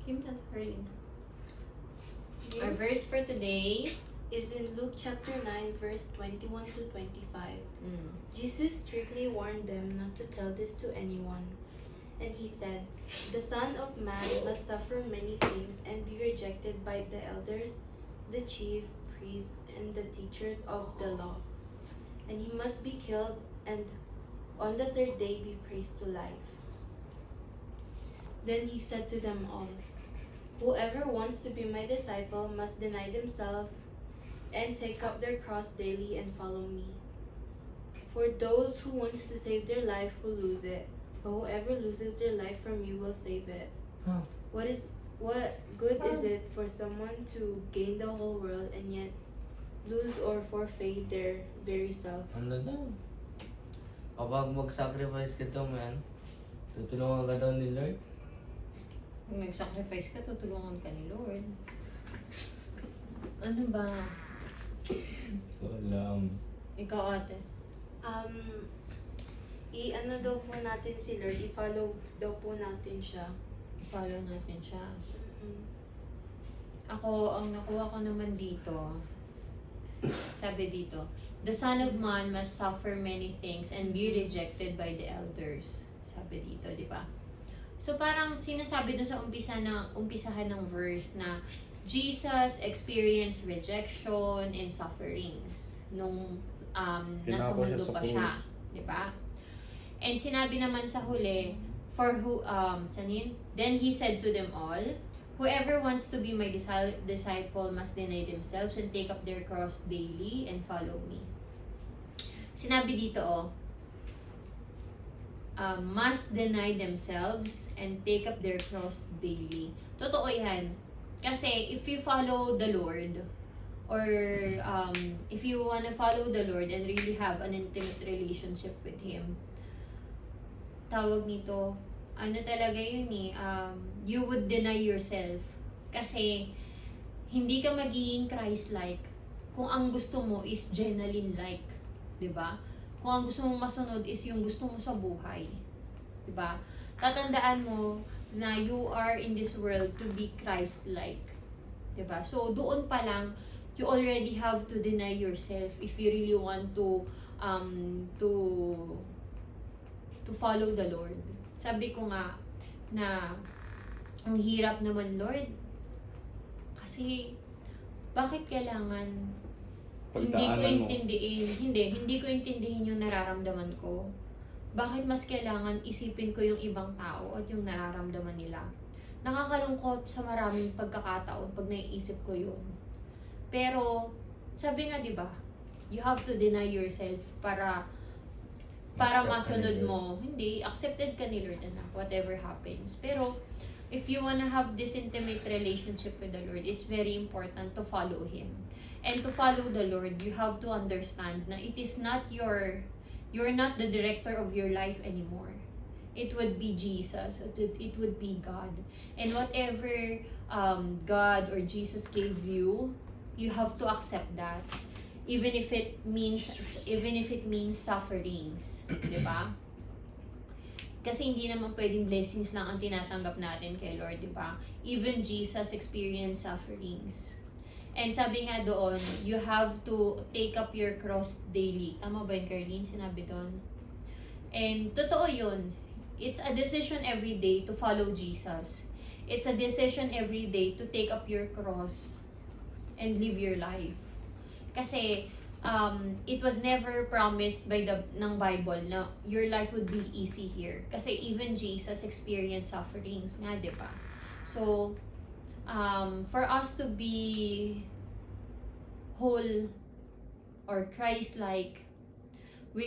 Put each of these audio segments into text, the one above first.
Kim and Perlin. Our verse for today is in Luke chapter 9, verse 21 to 25. Jesus strictly warned them not to tell this to anyone. And he said, "The Son of Man must suffer many things and be rejected by the elders, the chief priests, and the teachers of the law. And he must be killed, and on the third day be raised to life." Then he said to them all, "Whoever wants to be my disciple must deny themselves and take up their cross daily and follow me. For those who wants to save their life will lose it, but whoever loses their life from you will save it. What good is it for someone to gain the whole world and yet lose or forfeit their very self?" Ano daw? Kapag mag-sacrifice ka daw, man, tutulungan ka daw ni Lord. Kung nag-sacrifice ka, tutulungan ka ni Lord. Ano ba? Wala. Ikaw, ate. I-ano daw po natin si Lord, i-follow daw po natin siya. I-follow natin siya. Mm. Ako, ang nakuha ko naman dito, sabi dito, "The Son of Man must suffer many things and be rejected by the elders." Sabi dito, di ba? So parang sinasabi dun sa umpisahan ng verse na Jesus experienced rejection and sufferings nung nasa Pinako siya mundo sa pa siya, krus. di ba? And sinabi naman sa huli, then he said to them all, "Whoever wants to be my disciple must deny themselves and take up their cross daily and follow me." Sinabi dito, must deny themselves and take up their cross daily. Totoo yan. Kasi if you follow the Lord, or if you wanna follow the Lord and really have an intimate relationship with Him, tawag nito, ano talaga yun you would deny yourself. Kasi hindi ka magiging Christ-like kung ang gusto mo is Jenalyn-like. Diba? Kung ang gusto mong masunod is yung gusto mo sa buhay. Diba? Tatandaan mo na you are in this world to be Christ-like. Diba? So, doon pa lang, you already have to deny yourself if you really want to follow the Lord. Sabi ko nga na ang hirap naman, Lord. Kasi, bakit kailangan hindi ko intindihin, hindi ko intindihin yung nararamdaman ko. Bakit mas kailangan isipin ko yung ibang tao at yung nararamdaman nila? Nakakalungkot sa maraming pagkakataon pag naiisip ko yun. Pero, sabi nga, di ba, you have to deny yourself para masunod mo. Hindi, accepted ka ni Lord na whatever happens. Pero, if you wanna have this intimate relationship with the Lord, it's very important to follow Him. And to follow the Lord, you have to understand na it is not you're not the director of your life anymore. It would be Jesus. It would be God. And whatever God or Jesus gave you, you have to accept that. Even if it means sufferings, 'di ba? Kasi hindi naman pwedeng blessings lang ang tinatanggap natin kay Lord, 'di ba? Even Jesus experienced sufferings. And sabi nga doon, you have to take up your cross daily. Tama ba yun, Carlene? Sinabi doon. And totoo yun. It's a decision every day to follow Jesus. It's a decision every day to take up your cross and live your life. Kasi it was never promised ng Bible na your life would be easy here. Kasi even Jesus experienced sufferings nga, di ba? So, for us to be whole or Christ-like, we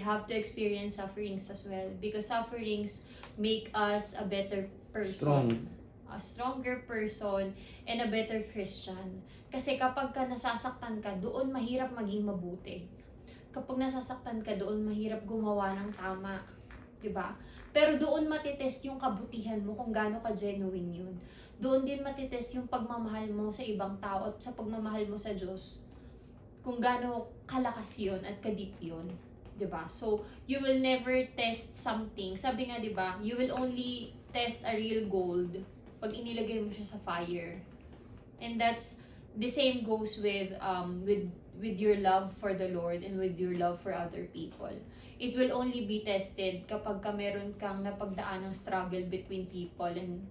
have to experience sufferings as well, because sufferings make us a better person, a stronger person, and a better Christian. Kasi kapag ka nasasaktan ka, doon mahirap maging mabuti. Kapag nasasaktan ka, doon mahirap gumawa ng tama, 'di ba? Pero doon matitest yung kabutihan mo kung gaano ka genuine yun. Doon din matitest yung pagmamahal mo sa ibang tao at sa pagmamahal mo sa Diyos. Kung gaano kalakas yun at kadip yun. 'Diba? So, you will never test something. Sabi nga, 'di ba, you will only test a real gold pag inilagay mo siya sa fire. And that's the same goes with your love for the Lord and with your love for other people. It will only be tested kapag ka meron kang napagdaan ng struggle between people and,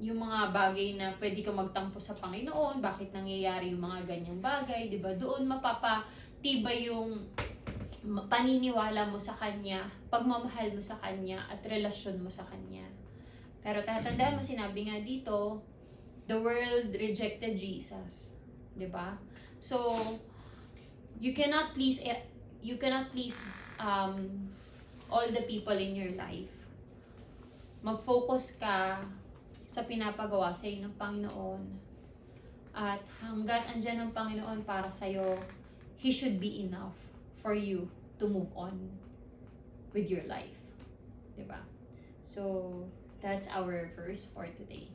yung mga bagay na pwede ka magtampo sa Panginoon, bakit nangyayari yung mga ganyang bagay, 'di ba? Doon mapapatibay yung paniniwala mo sa Kanya, pagmamahal mo sa Kanya, at relasyon mo sa Kanya. Pero tatandaan mo, sinabi nga dito, the world rejected Jesus, 'di ba? So, you cannot please all the people in your life. Mag-focus ka sa pinapagawa sa iyo ng Panginoon. At hanggat andyan ang Panginoon para sa iyo, He should be enough for you to move on with your life. 'Di ba? So, that's our verse for today.